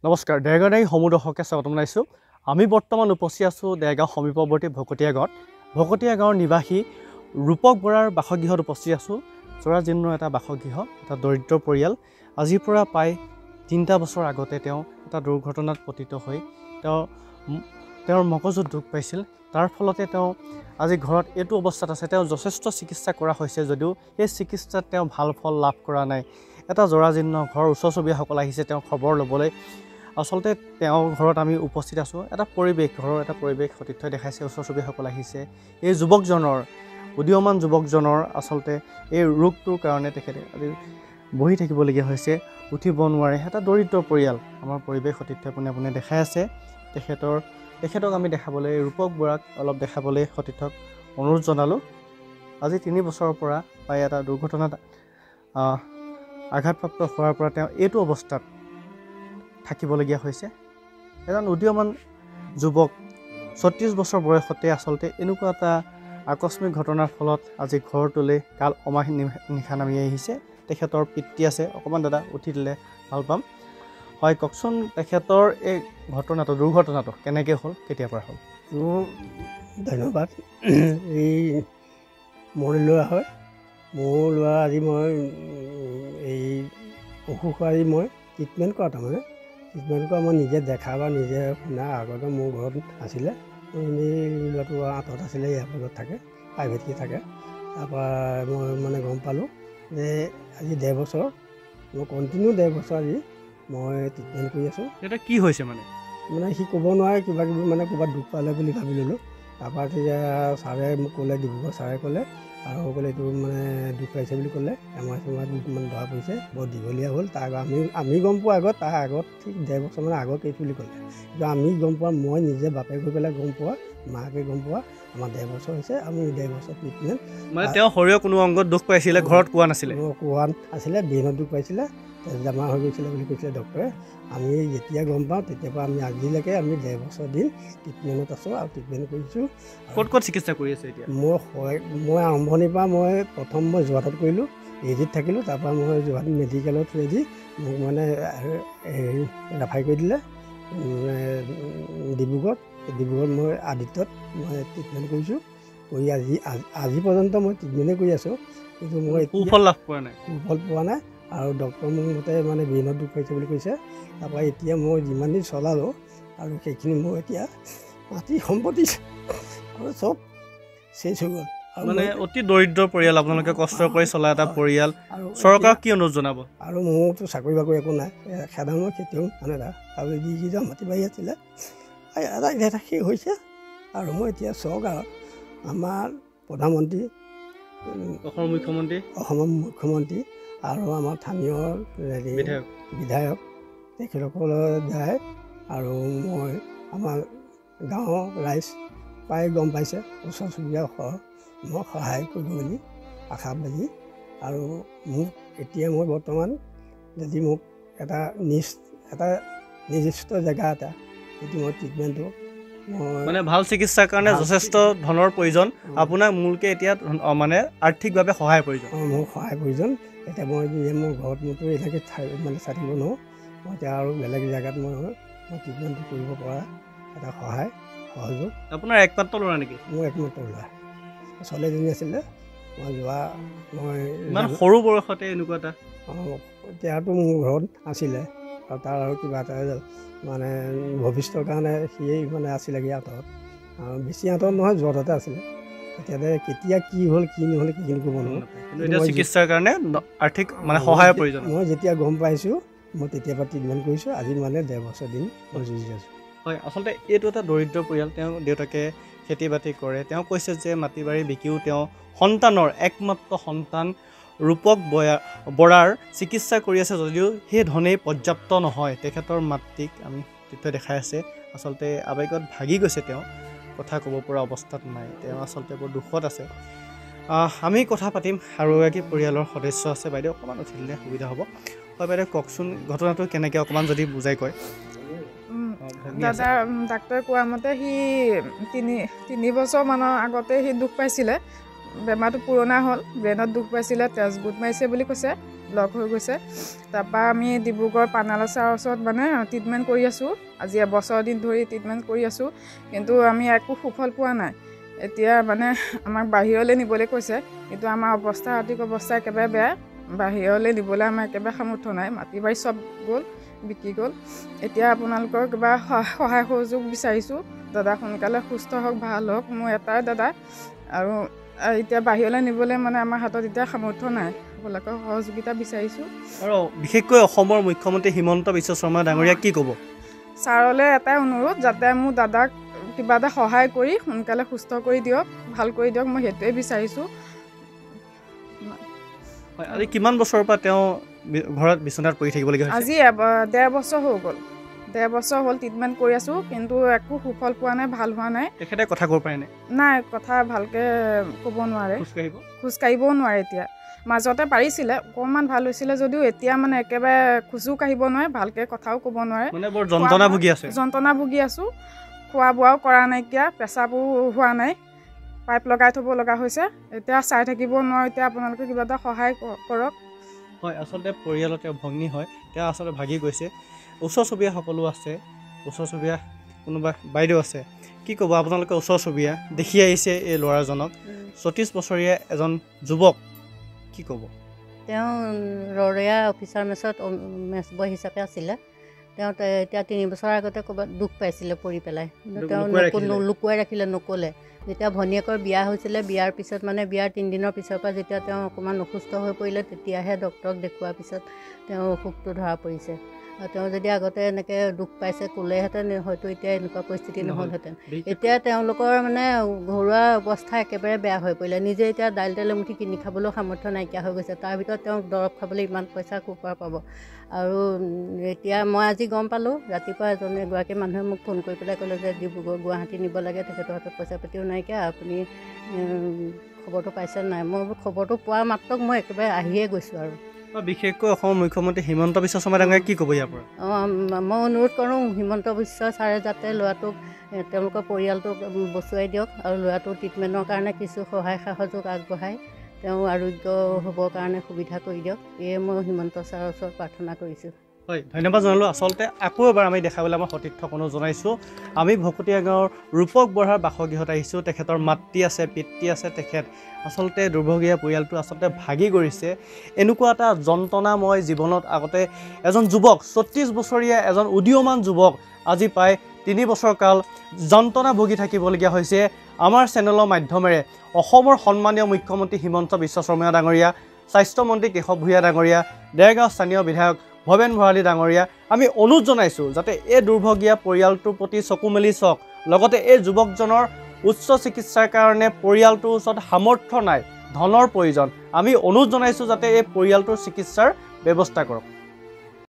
নমস্কাৰ দেৰগাঁও সমুদৰ্শকে স্বাগতম জনাইছোঁ। আমি বৰ্তমান উপস্থিত আছোঁ দেৰগাঁও সমীপৱৰ্তী ভকতীয়া গাঁৱত। ভকতীয়া গাঁৱৰ নিবাসী ৰূপক বৰাৰ বাসগৃহত উপস্থিত আছোঁ। জৰাজীৰ্ণ এটা বাসগৃহ, এটা দৰিদ্ৰ পৰিয়াল। আজিৰ পৰা প্ৰায় 3টা বছৰ আগতে তেওঁ এটা দুৰ্ঘটনাত পতিত হৈ তেওঁৰ মগজুত দুখ পাইছিল। তাৰ ফলতে তেওঁ আজি ঘৰত এইটো অৱস্থাত আছে। তেওঁ যথেষ্ট চিকিৎসা কৰা হৈছে যদিও এই চিকিৎসাত তেওঁ ভাল ফল লাভ কৰা নাই। এটা জৰাজীৰ্ণ ঘৰৰ ওচৰ চুবুৰীয়াসকল আহিছে তেওঁ খবৰ ল'বলৈ। আচলতে তেওঁৰ ঘৰত আমি উপস্থিত আছোঁ। এটা পৰিৱেশ, ঘৰৰ এটা পৰিৱেশ সতীৰ্থই দেখাইছে। ওচৰ চুবুৰীয়াসকল আহিছে। এই যুৱকজনৰ, উদীয়মান যুৱকজনৰ আচলতে এই ৰোগটোৰ কাৰণে তেখেতে আজি বহি থাকিবলগীয়া হৈছে, উঠিব নোৱাৰে। এটা দৰিদ্ৰ পৰিয়াল। আমাৰ পৰিৱেশ সতীৰ্থই আপুনি দেখাই আছে। তেখেতক আমি দেখাবলৈ, ৰূপক বৰাক অলপ দেখাবলৈ সতীৰ্থক অনুৰোধ জনালোঁ। আজি 3 বছৰৰ পৰা প্ৰায় এটা দুৰ্ঘটনাত আঘাতপ্ৰাপ্ত হোৱাৰ পৰা তেওঁ এইটো অৱস্থাত থাকিবলগীয়া হৈছে। এজন উদীয়মান যুৱক 36 বছৰ বয়সতে আচলতে এনেকুৱা এটা আকস্মিক ঘটনাৰ ফলত আজি ঘৰটোলৈ কাল নিশা নামি আহিছে। তেখেতৰ পিতৃ আছে, অকণমান দাদা উঠি দিলে ভাল পাম। হয়, কওকচোন তেখেতৰ এই দুৰ্ঘটনাটো কেনেকৈ হ'ল, কেতিয়াৰ পৰা হ'ল? ধন্যবাদ। এই মোৰ ল'ৰা হয়। মোৰ ল'ৰা আজি মই এই অসুখ আজি মই ট্ৰিটমেণ্ট কৰা, তাৰমানে ট্ৰিটমেণ্ট কৰা মই নিজে দেখা বা নিজে শুনা আগতে মোৰ ঘৰত আছিলে। এনেই ল'ৰাটো আঁতৰত আছিলে, এয়াৰপৰ্টত থাকে, প্ৰাইভেটকৈ থাকে। তাৰপৰা মই মানে গম পালোঁ যে আজি 1.5 বছৰ, মই কণ্টিনিউ 1.5 বছৰ আজি মই ট্ৰিটমেণ্ট কৰি আছোঁ। এটা কি হৈছে মানে সি ক'ব নোৱাৰে, কিবা কিবি মানে ক'ৰবাত দুখ পালে বুলি ভাবি ল'লোঁ। তাৰপৰা তেতিয়া ছাৰে মোক ক'লে, ডিব্ৰুগড় ছাৰে ক'লে আৰু ক'লে এইটো মানে দুখ পাইছে বুলি ক'লে। এমাহ দুদিনমান ধৰা পৰিছে, বৰ দীঘলীয়া হ'ল। তাৰ আমি গম পোৱা আগত, তাৰ আগত ঠিক 1.5 বছৰমান আগত এইটো বুলি ক'লে। কিন্তু আমি গম পোৱা, মই নিজে বাপেক হৈ পেলাই গম পোৱা, মাকে গম পোৱা, আমাৰ 1.5 বছৰ হৈছে। আমি 1.5 বছৰ ট্ৰিটমেণ্ট মানে তেওঁ শৰীৰৰ কোনো অংগত দুখ পাইছিলে, ঘৰত কোৱা নাছিলে? কোৱা আছিলে, ব্ৰেইনত দুখ পাইছিলে, তেজ জমা হৈ গৈছিলে বুলি কৈছিলে ডক্টৰে। আমি যেতিয়া গম পাওঁ তেতিয়াৰ পৰা আমি আজিলৈকে আমি 1.5 বছৰ দিন ট্ৰিটমেণ্টত আছোঁ আৰু ট্ৰিটমেণ্ট কৰিছোঁ। ক'ত চিকিৎসা কৰি আছে এতিয়া? মই আৰম্ভণিৰ পৰা প্ৰথম মই যোৰহাটত কৰিলোঁ, এজিত থাকিলোঁ। তাৰপৰা মই যোৰহাট মেডিকেলত থৈ মোক মানে ৰেফাৰ কৰি দিলে ডিব্ৰুগড়ত মই আদিত্যত মই ট্ৰিটমেণ্ট কৰিছোঁ। কৰি আজি পৰ্যন্ত মই ট্ৰিটমেণ্টেই কৰি আছোঁ। কিন্তু মই সুফল লাভ কৰা নাই, সুফল পোৱা নাই। আৰু ডক্টৰ মোৰ মতে মানে ব্ৰেইনত দুখ পাইছে বুলি কৈছে। তাৰপৰা এতিয়া মই যিমান দিন চলালোঁ আৰু সেইখিনি মই এতিয়া মাটি সম্পত্তি আৰু চব চেঞ্জ হৈ গ'ল। মানে অতি দৰিদ্ৰ পৰিয়াল, আপোনালোকে কষ্ট কৰি চলা এটা পৰিয়াল। চৰকাৰক কি অনুৰোধ জনাব? আৰু মোৰতো চাকৰি বাকৰি একো নাই, সাধাৰণ খেতিয়ক মানুহ এটা। আৰু যিকেইটা মাটি বাৰী আছিলে এটা শেষ হৈছে। আৰু মই এতিয়া চৰকাৰক, আমাৰ প্ৰধানমন্ত্ৰী, অসমৰ মুখ্যমন্ত্ৰী আৰু আমাৰ স্থানীয় বিধায়ক তেখেতসকলৰ দ্বাৰাই আৰু মই আমাৰ গাঁৱৰ ৰাইজ প্ৰায় গম পাইছে, ওচৰ চুবুৰীয়া মই সহায় কৰিব বুলি আশাবাদী। আৰু মোক এতিয়া মই বৰ্তমান যদি মোক এটা নিৰ্দিষ্ট জেগা এটা যদি মই ট্ৰিটমেণ্টটো মানে ভাল চিকিৎসাৰ কাৰণে যথেষ্ট ধনৰ প্ৰয়োজন। আপোনাক মূলকৈ এতিয়া মানে আৰ্থিকভাৱে সহায়ৰ প্ৰয়োজন। মোক সহায় প্ৰয়োজন। এতিয়া মই মোৰ ঘৰত মোৰতো এনেকৈ মানে চাই থাকিব নোৱাৰোঁ। মই এতিয়া আৰু বেলেগ জেগাত মই ট্ৰিটমেণ্টটো কৰিব পৰা এটা সহযোগ। আপোনাৰ একমাত্ৰ ল'ৰা নেকি? মোৰ একমাত্ৰ ল'ৰা। ছোৱালীজনী আছিলে। মই ইমান সৰু বয়সতে এনেকুৱা এটা, এতিয়াতো মোৰ ঘৰত আছিলে আৰু তাৰ আৰু কিবা এটা মানে ভৱিষ্যতৰ কাৰণে সিয়েই মানে আছিলেগৈ আঁতৰত। বেছি আঁতৰত নহয়, যোৰহাটতে আছিলে। এতিয়াতে কেতিয়া কি হ'ল কি নহ'ল সেইখিনি ক'ব নোৱাৰোঁ। চিকিৎসাৰ কাৰণে আৰ্থিক মানে সহায়ৰ প্ৰয়োজন। মই যেতিয়া গম পাইছোঁ মই তেতিয়াৰ পৰা ট্ৰিটমেণ্ট কৰিছোঁ। আজি মানে 1.5 বছৰ দিন মই যুঁজি আছোঁ। হয়, আচলতে এইটো এটা দৰিদ্ৰ পৰিয়াল। তেওঁ দেউতাকে খেতি বাতি কৰে। তেওঁ কৈছে যে মাটি বাৰী বিকিও তেওঁ সন্তানৰ একমাত্ৰ সন্তান ৰূপক বৰাৰ চিকিৎসা কৰি আছে যদিও সেই ধনেই পৰ্যাপ্ত নহয়। তেখেতৰ মাতৃক আমি তেতিয়া দেখাই আছে। আচলতে আৱেগত ভাগি গৈছে, তেওঁ কথা ক'ব পৰা অৱস্থাত নাই। তেওঁ আচলতে বৰ দুখত আছে। আমি কথা পাতিম। আৰু এগৰাকী পৰিয়ালৰ সদস্য আছে, বাইদেউ অকণমান উঠি দিলে সুবিধা হ'ব। হয় বাইদেউ, কওকচোন ঘটনাটো কেনেকৈ, অকণমান যদি বুজাই কয়। দাদা ডাক্তৰে কোৱা মতে সি 3 বছৰমানৰ আগতে সি দুখ পাইছিলে। বেমাৰটো পুৰণা হ'ল, ব্ৰেইনত দুখ পাইছিলে, তেজ গোট মাৰিছে বুলি কৈছে। ব্লক হৈ গৈছে। তাৰপৰা আমি ডিব্ৰুগড় পানালা ছাৰৰ ওচৰত মানে ট্ৰিটমেণ্ট কৰি আছোঁ। আজি এবছৰ দিন ধৰি ট্ৰিটমেণ্ট কৰি আছোঁ, কিন্তু আমি একো সুফল পোৱা নাই। এতিয়া মানে আমাক বাহিৰলৈ নিবলৈ কৈছে, কিন্তু আমাৰ আৰ্থিক অৱস্থা একেবাৰে বেয়া। বাহিৰলৈ নিবলৈ আমাৰ একেবাৰে সামৰ্থ্য নাই। মাটি বাৰী চব গ'ল, বিকি গ'ল। এতিয়া আপোনালোকৰ কিবা সহায় সহযোগ বিচাৰিছোঁ। দাদা সোনকালে সুস্থ হওক, ভাল হওক। মোৰ এটাই দাদা, আৰু এতিয়া বাহিৰলৈ নিবলৈ মানে আমাৰ হাতত এতিয়া সামৰ্থ্য নাই। আপোনালোকৰ সহযোগিতা বিচাৰিছোঁ। আৰু বিশেষকৈ অসমৰ মুখ্যমন্ত্ৰী হিমন্ত বিশ্ব শৰ্মা ডাঙৰীয়াক কি ক'ব? ছাৰলৈ এটাই অনুৰোধ, যাতে মোৰ দাদাক কিবা এটা সহায় কৰি সোনকালে সুস্থ কৰি দিয়ক, ভাল কৰি দিয়ক। মই সেইটোৱে বিচাৰিছোঁ। হয়, আজি কিমান বছৰৰ পৰা তেওঁ ঘৰত বিচনাত পৰি থাকিবলগীয়া হৈছে? আজি 1.5 বছৰ হৈ গ'ল। 1.5 বছৰ হ'ল ট্ৰিটমেণ্ট কৰি আছোঁ, কিন্তু একো সুফল পোৱা নাই, ভাল হোৱা নাই। তেখেতে কথা ক'ব পাৰেনে? নাই, কথা ভালকৈ ক'ব নোৱাৰে, খোজকাঢ়িবও নোৱাৰে। এতিয়া মাজতে পাৰিছিলে, অকণমান ভাল হৈছিলে যদিও এতিয়া মানে একেবাৰে খোজো কাঢ়িব নোৱাৰে, ভালকৈ কথাও ক'ব নোৱাৰে। মানে বৰ যন্ত্ৰণা ভুগি আছে। যন্ত্ৰণা ভুগি আছোঁ। খোৱা বোৱাও কৰা নাইকিয়া, পেচাবো হোৱা নাই, পাইপ লগাই থ'ব লগা হৈছে। এতিয়া চাই থাকিব নোৱাৰোঁ। এতিয়া আপোনালোকে কিবা এটা সহায় কৰক। হয়, আচলতে পৰিয়ালত তেওঁ ভগ্নী হয়, তেওঁ আচলতে ভাগি গৈছে। ওচৰ চুবুৰীয়া সকলো আছে, ওচৰ চুবুৰীয়া কোনোবা বাইদেউ আছে। কি ক'ব আপোনালোকে ওচৰ চুবুৰীয়া দেখি আহিছে এই ল'ৰাজনক, 34 বছৰীয়া এজন যুৱক, কি ক'ব? তেওঁ ৰৰৈয়া অফিচাৰ মেছত মেছ বয় হিচাপে আছিলে। তেওঁ এতিয়া 3 বছৰ আগতে ক'ৰবাত দুখ পাইছিলে পৰি পেলাই, কিন্তু তেওঁ লুকুৱাই ৰাখিলে, নক'লে। যেতিয়া ভনীয়েকৰ বিয়া হৈছিলে, বিয়াৰ পিছত মানে বিয়াৰ 3 দিনৰ পিছৰ পৰা যেতিয়া তেওঁ অকণমান অসুস্থ হৈ পৰিলে, তেতিয়াহে ডক্তৰক দেখুওৱাৰ পিছত তেওঁ অসুখটো ধৰা পৰিছে। আৰু তেওঁ যদি আগতে এনেকৈ দুখ পাইছে ক'লেহেঁতেন, হয়তো এতিয়া এনেকুৱা পৰিস্থিতি নহ'লহেঁতেন। এতিয়া তেওঁলোকৰ মানে ঘৰুৱা অৱস্থা একেবাৰে বেয়া হৈ পৰিলে। নিজে এতিয়া দাইল তেল এমুঠি কিনি খাবলৈও সামৰ্থ্য নাইকিয়া হৈ গৈছে। তাৰ ভিতৰত তেওঁক দৰৱ খাবলৈ ইমান পইচা ক'ৰ পৰা পাব? আৰু এতিয়া মই আজি গম পালোঁ, ৰাতিপুৱা এগৰাকী মানুহে মোক ফোন কৰি পেলাই ক'লে যে ডিব্ৰুগড় গুৱাহাটী নিব লাগে, তেখেতৰ হাতত পইচা পাতিও নাইকিয়া, আপুনি খবৰটো পাইছে নাই? মই খবৰটো পোৱা মাত্ৰক মই একেবাৰে আহিয়ে গৈছোঁ। আৰু বিশেষকৈ অসমৰ মুখ্যমন্ত্ৰী হিমন্ত বিশ্ব শৰ্মা ডাঙৰীয়াক কি ক'ব ইয়াৰ পৰা? মই অনুৰোধ কৰোঁ, হিমন্ত বিশ্ব ছাৰে যাতে ল'ৰাটোক, তেওঁলোকৰ পৰিয়ালটোক বচুৱাই দিয়ক, আৰু ল'ৰাটোৰ ট্ৰিটমেণ্টৰ কাৰণে কিছু সহায় সহযোগ আগবঢ়াই তেওঁ আৰোগ্য হ'বৰ কাৰণে সুবিধা কৰি দিয়ক। এয়ে মই হিমন্ত ছাৰৰ ওচৰত প্ৰাৰ্থনা কৰিছোঁ। হয়, ধন্যবাদ জনালোঁ। আচলতে আকৌ এবাৰ আমি দেখাবলৈ আমাৰ সতীৰ্থকনো জনাইছোঁ। আমি ভকতীয়া গাঁৱৰ ৰূপক বৰাৰ বাসগৃহত আহিছোঁ। তেখেতৰ মাতৃ আছে, পিতৃ আছে। তেখেত আচলতে দুৰ্ভগীয়া পৰিয়ালটো আচলতে ভাগি কৰিছে। এনেকুৱা এটা যন্ত্ৰণাময় জীৱনত আগতে এজন যুৱক, 34 বছৰীয়া এজন উদীয়মান যুৱক আজি প্ৰায় 3 বছৰ কাল যন্ত্ৰণা ভুগি থাকিবলগীয়া হৈছে। আমাৰ চেনেলৰ মাধ্যমেৰে অসমৰ সন্মানীয় মুখ্যমন্ত্ৰী হিমন্ত বিশ্ব শৰ্মা ডাঙৰীয়া, স্বাস্থ্যমন্ত্ৰী কেশৱ ভূঞা ডাঙৰীয়া, দেৰগাঁও স্থানীয় বিধায়ক ভৱেন ভৰালী ডাঙৰীয়া, আমি অনুৰোধ জনাইছোঁ যাতে এই দুৰ্ভগীয়া পৰিয়ালটোৰ প্ৰতি চকু মেলি চাওক। লগতে এই যুৱকজনৰ উচ্চ চিকিৎসাৰ কাৰণে পৰিয়ালটোৰ ওচৰত সামৰ্থ্য নাই, ধনৰ প্ৰয়োজন। আমি অনুৰোধ জনাইছোঁ যাতে এই পৰিয়ালটোৰ চিকিৎসাৰ ব্যৱস্থা কৰক।